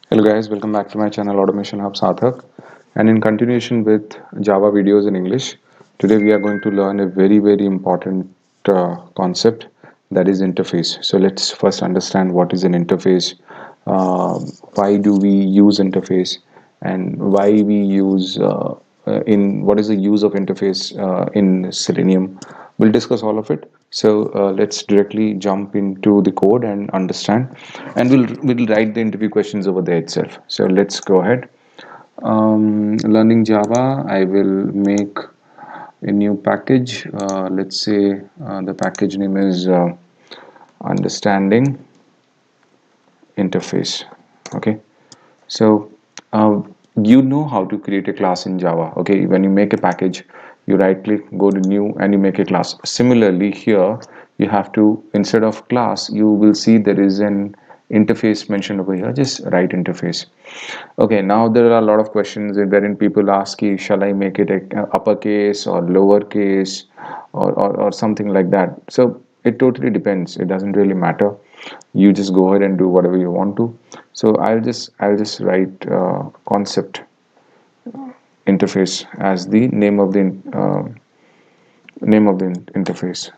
Hello guys, welcome back to my channel Automation Hub Sarthak. And in continuation with Java videos in English, today we are going to learn a very important concept, that is interface. So let's first understand what is an interface, why do we use interface, and why we use in what is the use of interface in Selenium. We'll discuss all of it. So let's directly jump into the code and understand, and we'll write the interview questions over there itself. So let's go ahead. Learning Java, I will make a new package. Let's say the package name is understanding interface. Okay, so uh, you know how to create a class in Java. Okay, when you make a package, you right click, go to new, and you make a class. Similarly here, you have to, instead of class, you will see there is an interface mentioned over here. Just write interface. Okay, now there are a lot of questions wherein people ask you, shall I make it a uppercase or lowercase, or something like that. So it totally depends. It doesn't really matter. You just go ahead and do whatever you want to. So I'll just write concept interface as the name of the interface.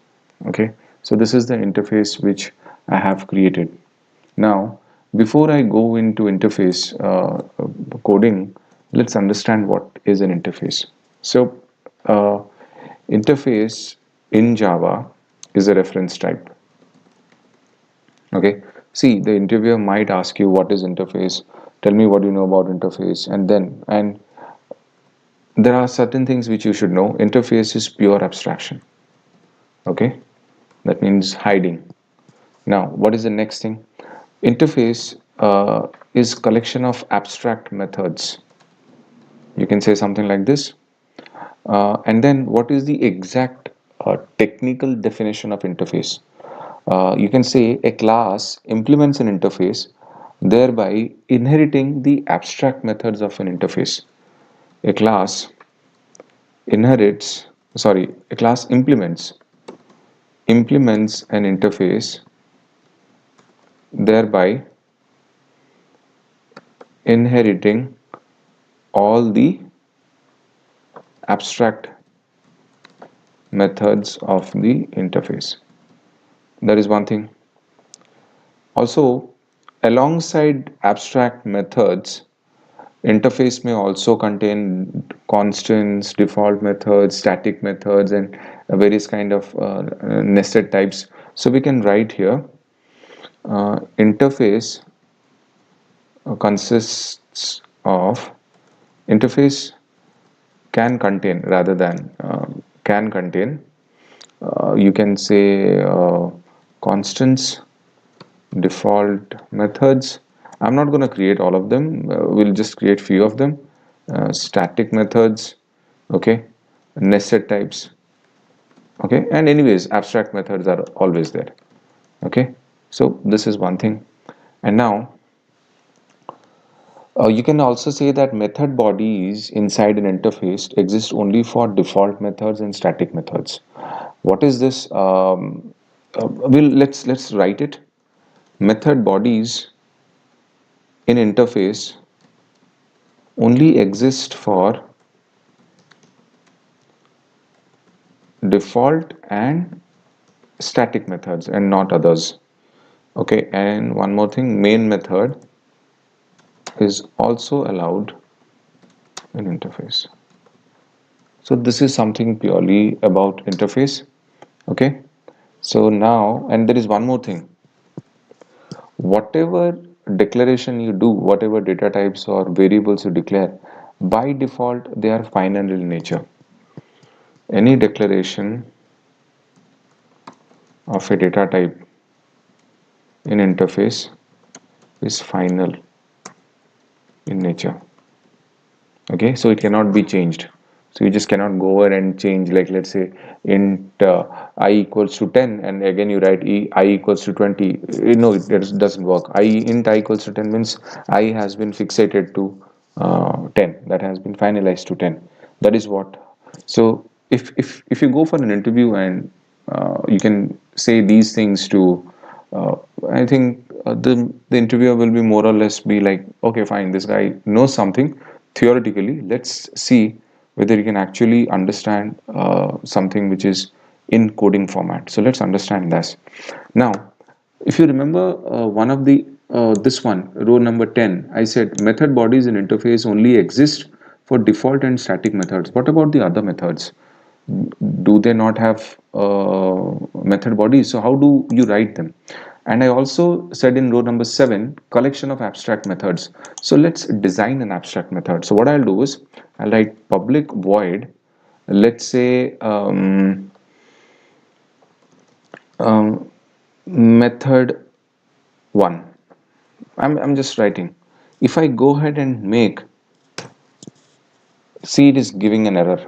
Okay, so this is the interface which I have created. Now, before I go into interface coding, let's understand what is an interface. So, uh, interface in Java is a reference type. Okay, see, the interviewer might ask you what is interface, tell me what you know about interface, and there are certain things which you should know. Interface is pure abstraction. Okay, that means hiding. Now, what is the next thing? Interface is collection of abstract methods. You can say something like this. And then what is the exact technical definition of interface? You can say a class implements an interface, thereby inheriting the abstract methods of an interface. A class inherits, sorry, a class implements an interface, thereby inheriting all the abstract methods of the interface. That is one thing. Also, alongside abstract methods, interface may also contain constants, default methods, static methods, and various kind of nested types. So we can write here interface consists of interface can contain rather than can contain, you can say constants, default methods. I'm not going to create all of them. We'll just create few of them. Static methods, okay, nested types, okay, and anyways, abstract methods are always there. Okay, so this is one thing. And now you can also say that method bodies inside an interface exist only for default methods and static methods. What is this? Let's write it. Method bodies in interface only exist for default and static methods and not others. Okay, and one more thing, main method is also allowed in interface. So this is something purely about interface. Okay, so now, and there is one more thing. Whatever declaration you do, whatever data types or variables you declare, by default they are final in nature. Any declaration of a data type in interface is final in nature. Okay, so it cannot be changed. So you just cannot go over and change, like let's say int I equals to 10 and again you write I equals to 20. No, it doesn't work. Int I equals to 10 means I has been fixated to 10, that has been finalized to 10. That is what. So if you go for an interview and you can say these things to, I think the interviewer will be more or less be like, okay, fine, this guy knows something theoretically. Let's see whether he can actually understand something which is in coding format. So let's understand this. Now, if you remember one of the this one row number 10, I said method bodies in interface only exist for default and static methods. What about the other methods? Do they not have method bodies? So how do you write them? And I also said in row number 7, collection of abstract methods. So let's design an abstract method. So what I'll do is I'll write public void, let's say method 1. I'm just writing. If I go ahead and make, see, it is giving an error.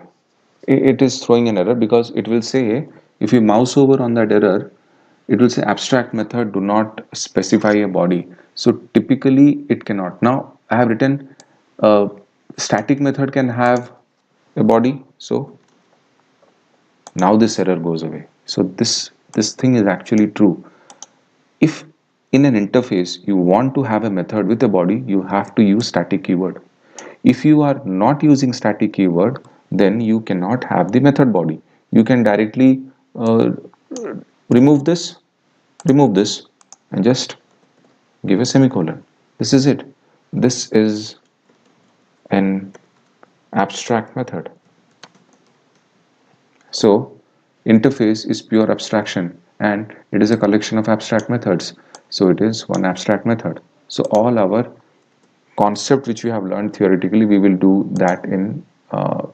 It is throwing an error because it will say, if you mouse over on that error, it will say abstract method do not specify a body. So typically it cannot. Now I have written static method can have a body. So now this error goes away. So this thing is actually true. If in an interface you want to have a method with a body, you have to use static keyword. If you are not using static keyword, then you cannot have the method body. You can directly remove this, and just give a semicolon. This is it. This is an abstract method. So interface is pure abstraction and it is a collection of abstract methods. So it is one abstract method. So all our concept which we have learned theoretically, we will do that in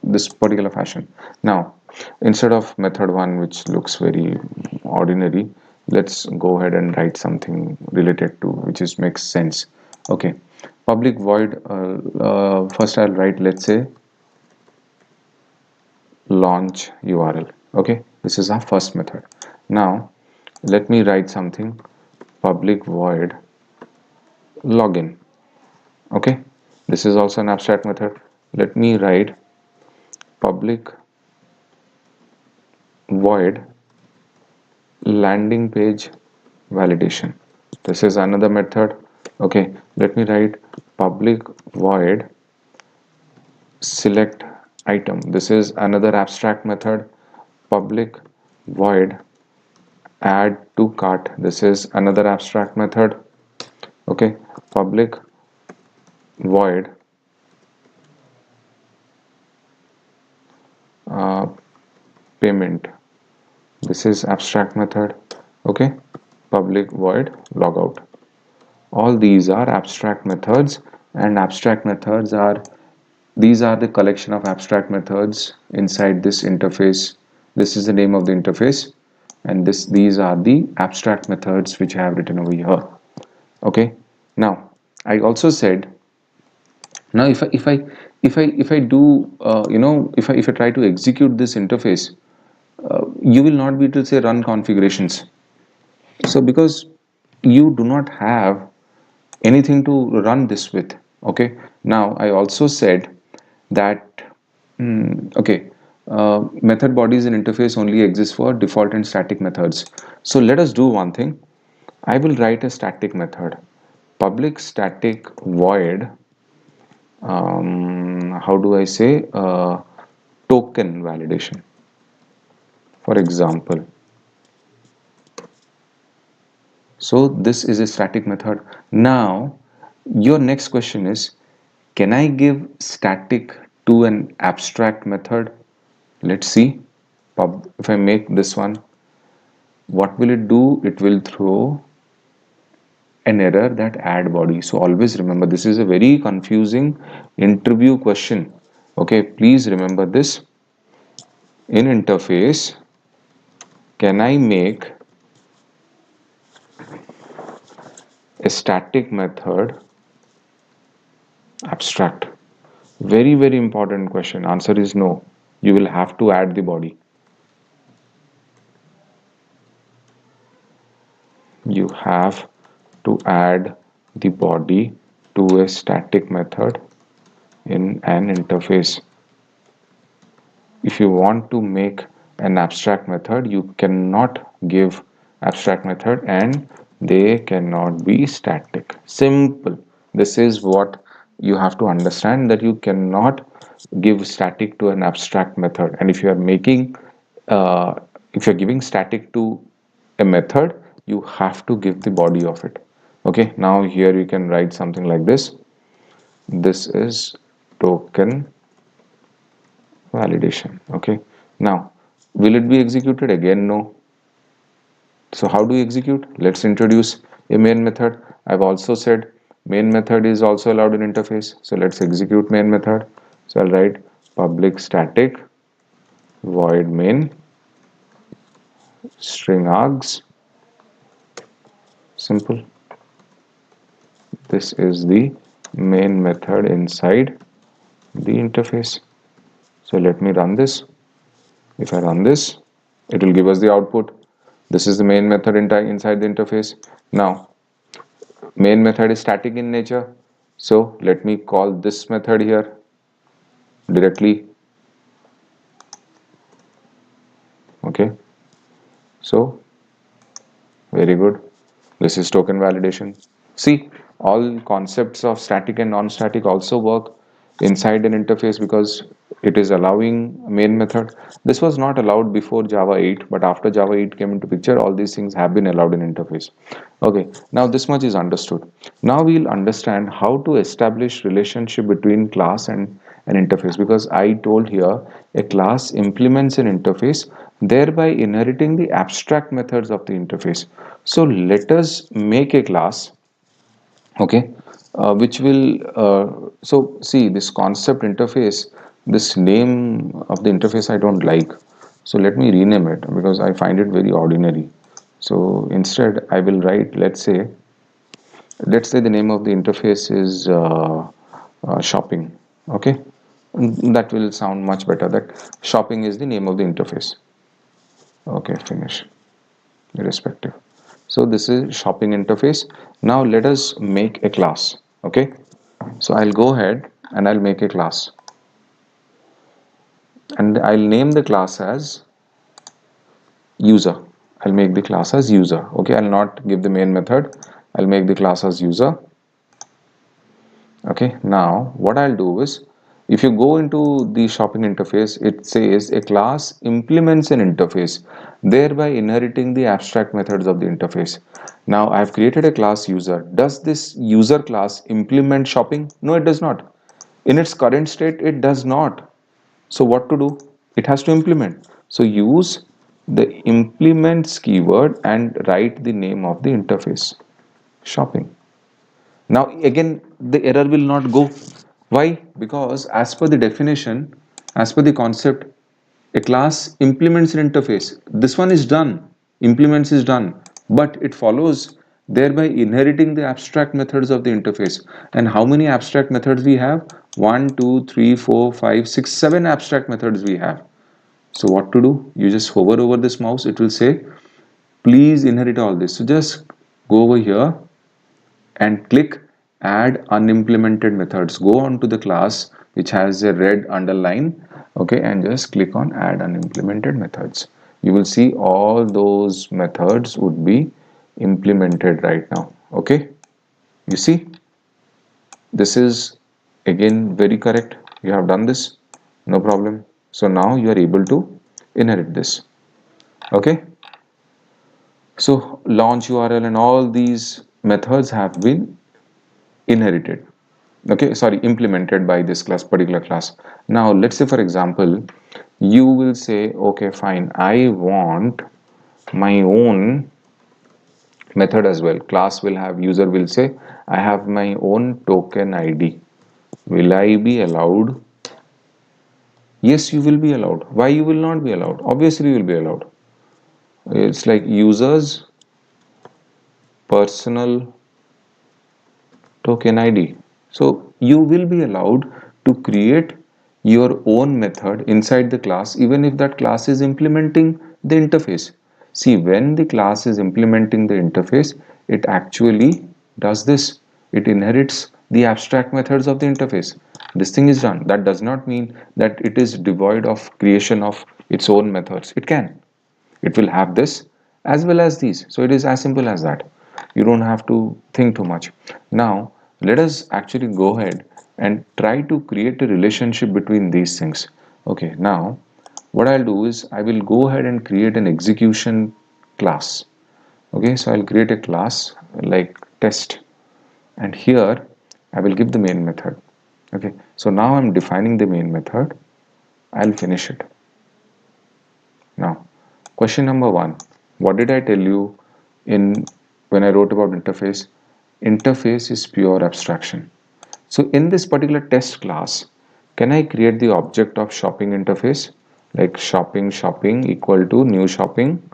this particular fashion. Now, instead of method 1, which looks very ordinary, let's go ahead and write something related to which is makes sense. Okay, public void, first I'll write, let's say, launch URL. Okay, this is our first method. Now let me write something, public void login. Okay, this is also an abstract method. Let me write public void landing page validation. This is another method. Okay, let me write public void select item. This is another abstract method. Public void add to cart. This is another abstract method. Okay, public void payment. This is abstract method. Okay, public void logout. All these are abstract methods, and abstract methods are, these are the collection of abstract methods inside this interface. This is the name of the interface, and these are the abstract methods which I have written over here. Okay, now I also said, now if I do if I try to execute this interface, you will not be able to say run configurations. So because you do not have anything to run this with. Okay, now I also said that okay, method bodies in interface only exist for default and static methods. So let us do one thing. I will write a static method, public static void how do I say token validation, for example. So this is a static method. Now your next question is, can I give static to an abstract method? Let's see. If I make this one, what will it do? It will throw an error that add body. So always remember, this is a very confusing interview question. Okay, please remember this. In interface, can I make a static method abstract? Very, very important question. Answer is no. You will have to add the body. You have to add the body to a static method in an interface. If you want to make an abstract method, you cannot give abstract method and They cannot be static. Simple. This is what you have to understand, that you cannot give static to an abstract method. And if you are making, if you're giving static to a method, you have to give the body of it. Okay, now here you can write something like this. This is token validation. Okay, now will it be executed? Again, no. So how do you execute? Let's introduce a main method. I've also said main method is also allowed in interface. So let's execute main method. So I'll write public static void main string args. Simple. This is the main method inside the interface. So let me run this. If I run this, it will give us the output. This is the main method inside the interface. Now main method is static in nature, so let me call this method here directly. Okay, so very good. This is token validation. See, all concepts of static and non-static also work inside an interface because it is allowing main method. This was not allowed before Java 8, but after Java 8 came into picture, all these things have been allowed in interface. Okay, now this much is understood. Now we'll understand how to establish relationship between class and an interface, because I told here a class implements an interface, thereby inheriting the abstract methods of the interface. So let us make a class, okay, which will so see this concept interface, this name of the interface I don't like, so let me rename it because I find it very ordinary. So instead I will write, let's say the name of the interface is shopping. Okay, that will sound much better, that shopping is the name of the interface. Okay, finish, irrespective. So this is shopping interface. Now let us make a class. Okay, so I'll go ahead and I'll make a class, and I'll name the class as user. I'll make the class as user. Okay, I'll not give the main method. I'll make the class as user. Okay, now what I'll do is, if you go into the shopping interface, it says a class implements an interface, thereby inheriting the abstract methods of the interface. Now I have created a class user. Does this user class implement shopping? No, it does not. In its current state, it does not. So what to do? It has to implement. So use the implements keyword and write the name of the interface, shopping. Now again the error will not go. Why? Because as per the definition, as per the concept, a class implements an interface. This one is done, implements is done, but it follows thereby inheriting the abstract methods of the interface. And how many abstract methods we have? 1, 2, 3, 4, 5, 6, 7 abstract methods we have. So what to do? You just hover over this mouse, it will say please inherit all this. So just go over here and click add unimplemented methods. Go on to the class which has a red underline, okay, and just click on add unimplemented methods. You will see all those methods would be implemented right now. Okay, you see, this is again very correct. You have done this, no problem. So now you are able to inherit this. Okay, so launch URL and all these methods have been inherited, okay, sorry, implemented by this class, particular class. Now let's say for example you will say, okay fine, I want my own method as well. Class will have, user will say I have my own token ID. Will I be allowed? Yes, you will be allowed. Why you will not be allowed? Obviously you will be allowed. It's like users personal token ID. So you will be allowed to create your own method inside the class, even if that class is implementing the interface. See, when the class is implementing the interface, it actually does this. It inherits the abstract methods of the interface. This thing is done. That does not mean that it is devoid of creation of its own methods. It can. It will have this as well as these. So it is as simple as that. You don't have to think too much. Now let us actually go ahead and try to create a relationship between these things. Okay, now what I'll do is I will go ahead and create an execution class. Okay, so I'll create a class like test, and here I will give the main method. Okay, so now I'm defining the main method. I'll finish it. Now, question number one, what did I tell you in when I wrote about interface? Interface is pure abstraction. So in this particular test class, can I create the object of shopping interface? Like shopping equal to new shopping.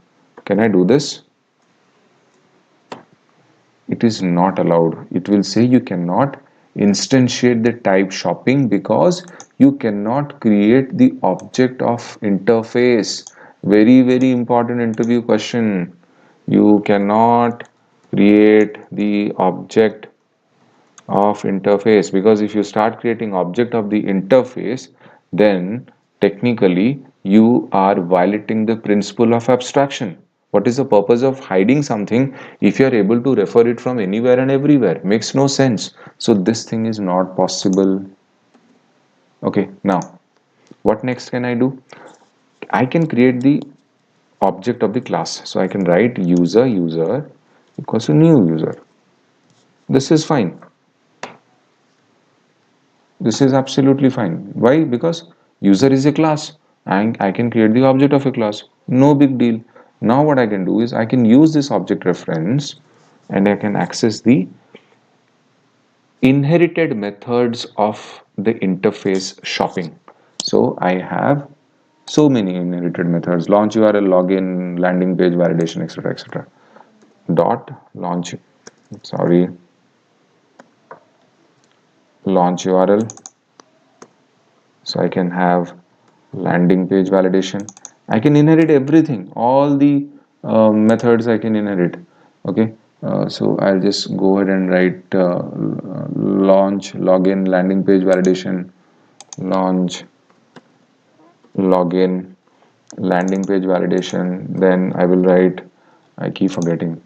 Can I do this? It is not allowed. It will say you cannot instantiate the type shopping because you cannot create the object of interface. Very important interview question. You cannot create the object of interface, because if you start creating object of the interface, then technically you are violating the principle of abstraction. What is the purpose of hiding something if you are able to refer it from anywhere and everywhere? Makes no sense. So this thing is not possible. Okay, now what next can I do? I can create the object of the class. So I can write user equals to new user. This is fine. This is absolutely fine. Why? Because user is a class and I can create the object of a class. No big deal. Now what I can do is I can use this object reference and I can access the inherited methods of the interface shopping. So I have so many inherited methods: launch URL, login, landing page, validation, etc. Dot launch, sorry, launch URL. So I can have landing page validation. I can inherit everything, all the methods I can inherit. Okay, so I'll just go ahead and write launch, login, landing page validation, launch, login, landing page validation. Then I will write, I keep forgetting,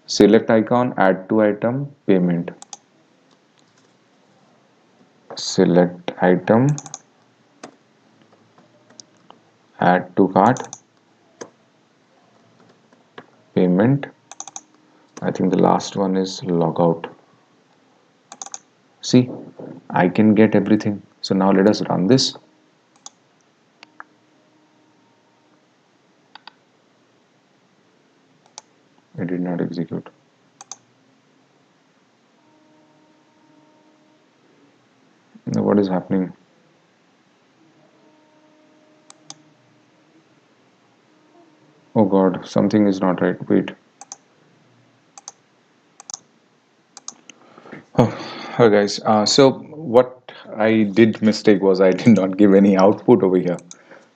select icon, add to item, payment, select item, add to cart, payment. I think the last one is logout. See, I can get everything. So now let us run this. It did not execute. Now what is happening? Oh God, something is not right. Wait. Oh, guys. So what I did mistake was I did not give any output over here.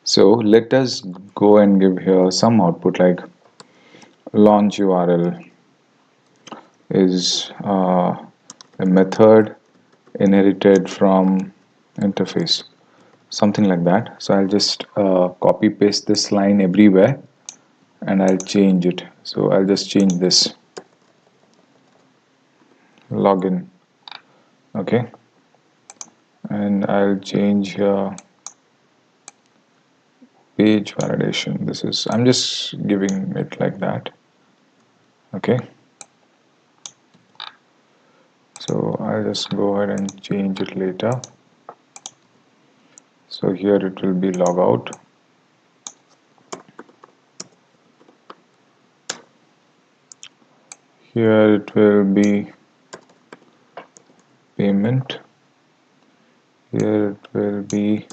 So let us go and give here some output, like launch URL is a method inherited from interface, something like that. So I'll just copy paste this line everywhere and I'll change it. So I'll just change this, login. Okay, and I'll change here page validation. This is, I'm just giving it like that. Okay, so I'll just go ahead and change it later. So here it will be logout. Here it will be payment. Here it will be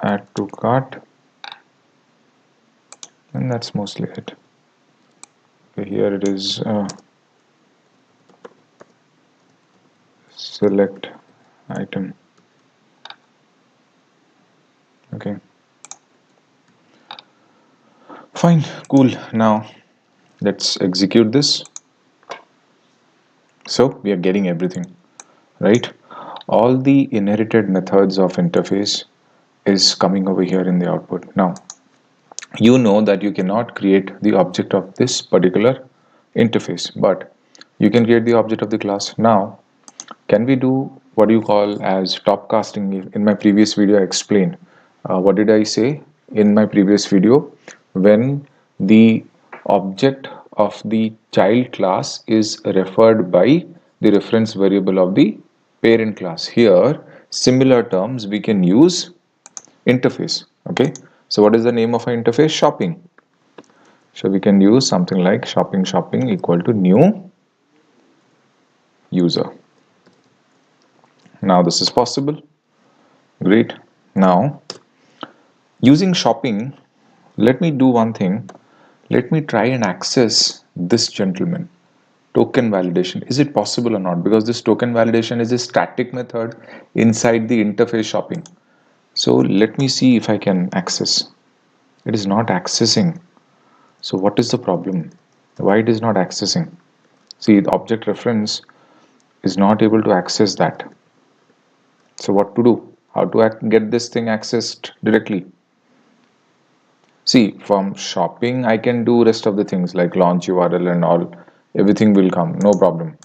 add to cart, and that's mostly it. Okay, here it is select item. Okay, fine, cool. Now let's execute this. So we are getting everything, right? All the inherited methods of interface is coming over here in the output. Now you know that you cannot create the object of this particular interface, but you can create the object of the class. Now can we do what you call as top casting? In my previous video I explained, what did I say in my previous video? When the object of the child class is referred by the reference variable of the parent class, here similar terms we can use interface. Okay, so what is the name of our interface? Shopping. So we can use something like shopping equal to new user. Now this is possible. Great. Now using shopping, let me do one thing. Let me try and access this gentleman. Token validation. Is it possible or not? Because this token validation is a static method inside the interface shopping. So let me see if I can access. It is not accessing. So what is the problem? Why it is not accessing? See, the object reference is not able to access that. So what to do? How to get this thing accessed directly? See, from shopping, I can do rest of the things like launch URL and all. Everything will come, no problem.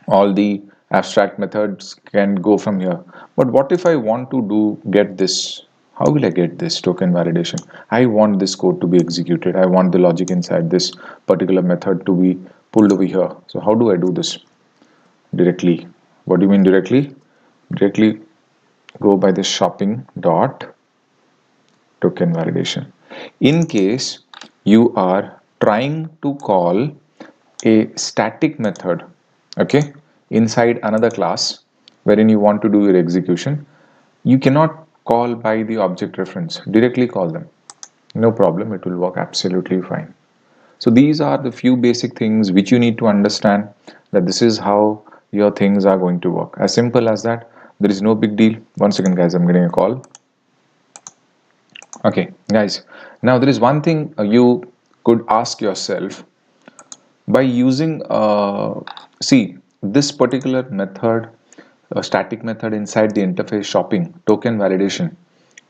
All the abstract methods can go from here. But what if I want to get this? How will I get this token validation? I want this code to be executed. I want the logic inside this particular method to be pulled over here. So how do I do this? Directly. What do you mean directly? Directly go by the shopping dot token validation. In case you are trying to call a static method, okay, inside another class wherein you want to do your execution, you cannot call by the object reference. Directly call them. No problem, it will work absolutely fine. So these are the few basic things which you need to understand, that this is how your things are going to work. As simple as that. There is no big deal. One second guys, I'm getting a call. Okay guys, now there is one thing you could ask yourself. By using see this particular method, static method inside the interface shopping token validation,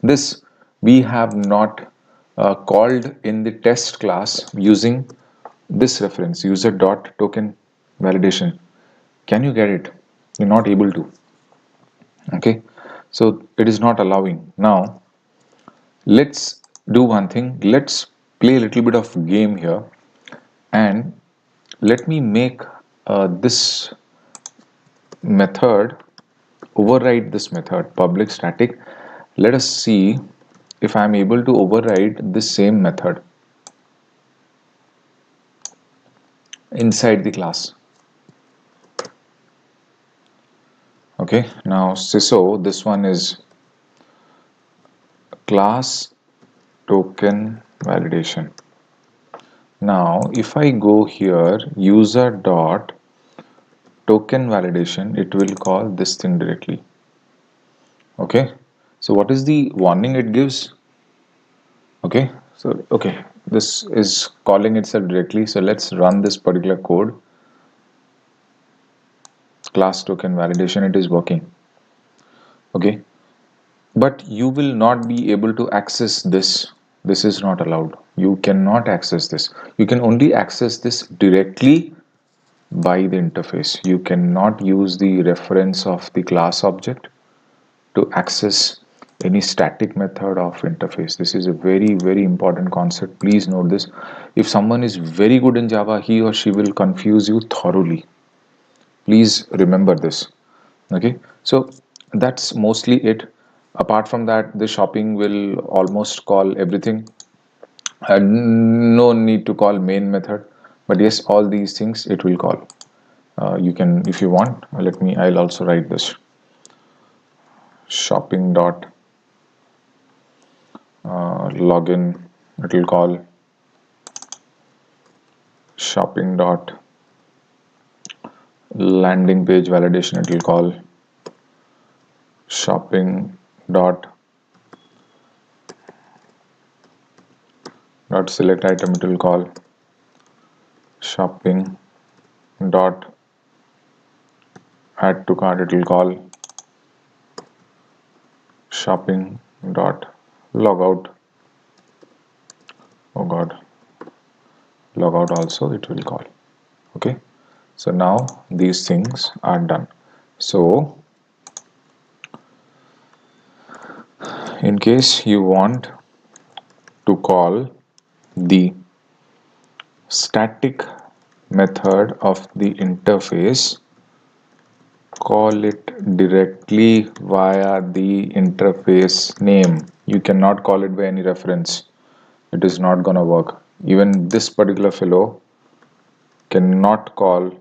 this we have not called in the test class using this reference user dot token validation. Can you get it? You're not able to. Okay, so it is not allowing. Now let's do one thing. Let's play a little bit of game here, and let me make this method override this method public static. Let us see if I am able to override this same method inside the class. Okay, now CISO, this one is class token validation. Now if I go here user dot token validation, it will call this thing directly. Okay, so what is the warning it gives? Okay, so okay, this is calling itself directly. So let's run this particular code. Class token validation, it is working. Okay, but you will not be able to access this. This is not allowed. You cannot access this. You can only access this directly by the interface. You cannot use the reference of the class object to access any static method of interface. This is a very important concept. Please note this. If someone is very good in Java, he or she will confuse you thoroughly. Please remember this. Okay, so that's mostly it. Apart from that, the shopping will almost call everything, and no need to call main method, but yes, all these things it will call. You can, if you want, I'll also write this shopping dot login, it will call shopping dot landing page validation, it will call shopping dot select item, it will call shopping dot add to cart, it will call shopping dot logout, oh god, logout also it will call. Okay, so now these things are done. So in case you want to call the static method of the interface, call it directly via the interface name. You cannot call it by any reference. It is not gonna work. Even this particular fellow cannot call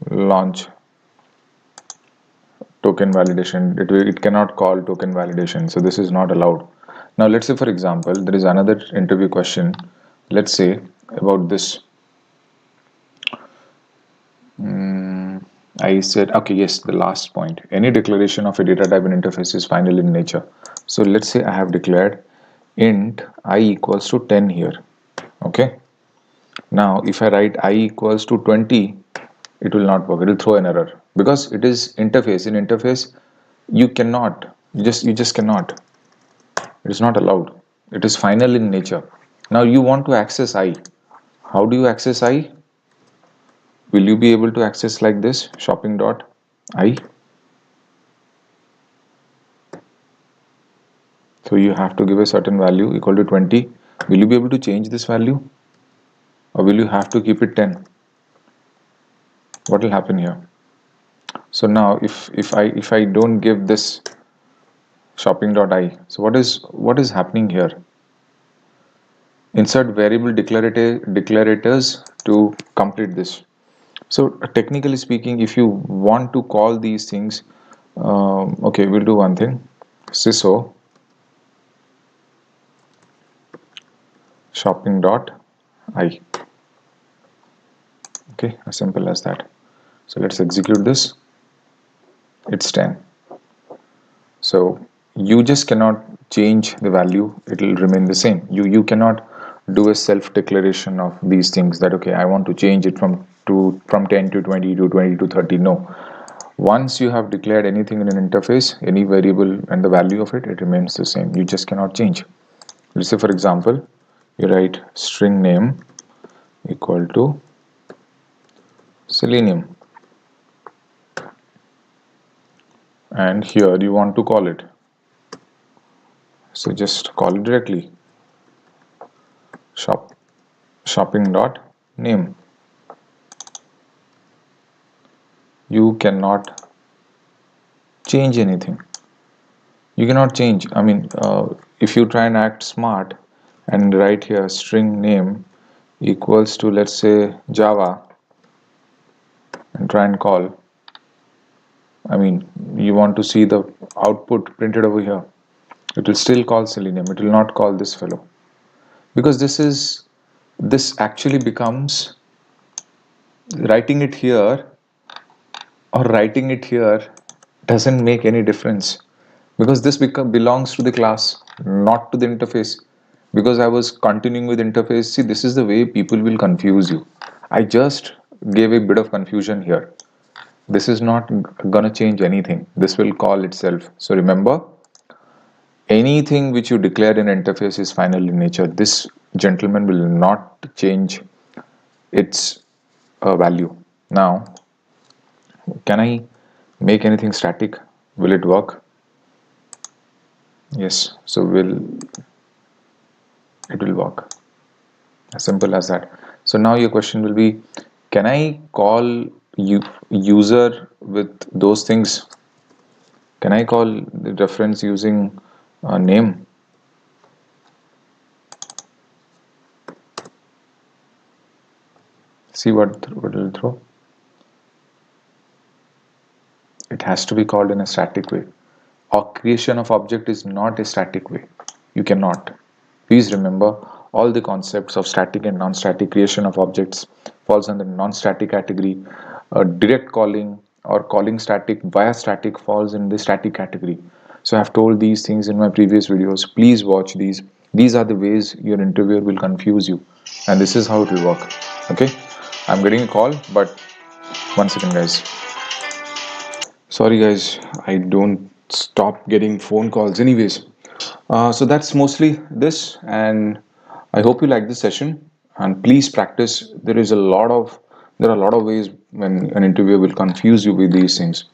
launch token validation. It cannot call token validation. So this is not allowed. Now let's say, for example, there is another interview question. Let's say about this. I said, okay, yes, the last point. Any declaration of a data type in interface is final in nature. So let's say I have declared int I equals to 10 here. Okay. Now if I write I equals to 20, it will not work. It will throw an error because it is interface. In interface, you cannot. You just cannot. It is not allowed. It is final in nature. Now you want to access I. How do you access I? Will you be able to access like this? Shopping dot I. So you have to give a certain value equal to 20. Will you be able to change this value? Or will you have to keep it 10? What will happen here? So now if I don't give this shopping.I, so what is happening here? Insert variable declarators to complete this. So technically speaking, if you want to call these things, okay, we'll do one thing. Sys shopping.I. Okay, as simple as that. So let's execute this. It's 10. So you just cannot change the value, it will remain the same. You cannot do a self declaration of these things that okay, I want to change it from 10 to 20 to 20 to 30. No. Once you have declared anything in an interface, any variable and the value of it remains the same. You just cannot change. Let's say for example, you write string name equal to Selenium, and here you want to call it, so just call it directly shopping dot name. You cannot change anything. You cannot change. I mean, if you try and act smart and write here string name equals to, let's say, Java, and try and call, I mean, you want to see the output printed over here, it will still call Selenium. It will not call this fellow, because this actually becomes writing it here or writing it here doesn't make any difference, because this belongs to the class, not to the interface. Because I was continuing with interface. See, this is the way people will confuse you. I just gave a bit of confusion here. This is not gonna change anything. This will call itself. So remember, anything which you declare in interface is final in nature. This gentleman will not change its value. Now, can I make anything static? Will it work? Yes. So it will work. As simple as that. So now your question will be, can I call user with those things? Can I call the reference using name? See what it will throw. It has to be called in a static way. Or creation of object is not a static way. You cannot. Please remember, all the concepts of static and non-static creation of objects falls under non-static category. Direct calling or calling static via static falls in the static category. So I have told these things in my previous videos. Please watch these. These are the ways your interviewer will confuse you, and this is how it will work. Okay, I'm getting a call, but one second, guys. Sorry, guys, I don't stop getting phone calls, anyways. So that's mostly this, and I hope you like this session. And please practice. There are a lot of ways when an interviewer will confuse you with these things.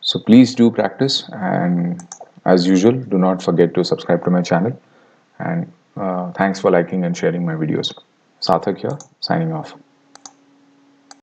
So please do practice, and as usual, do not forget to subscribe to my channel. And thanks for liking and sharing my videos. Sarthak here, signing off.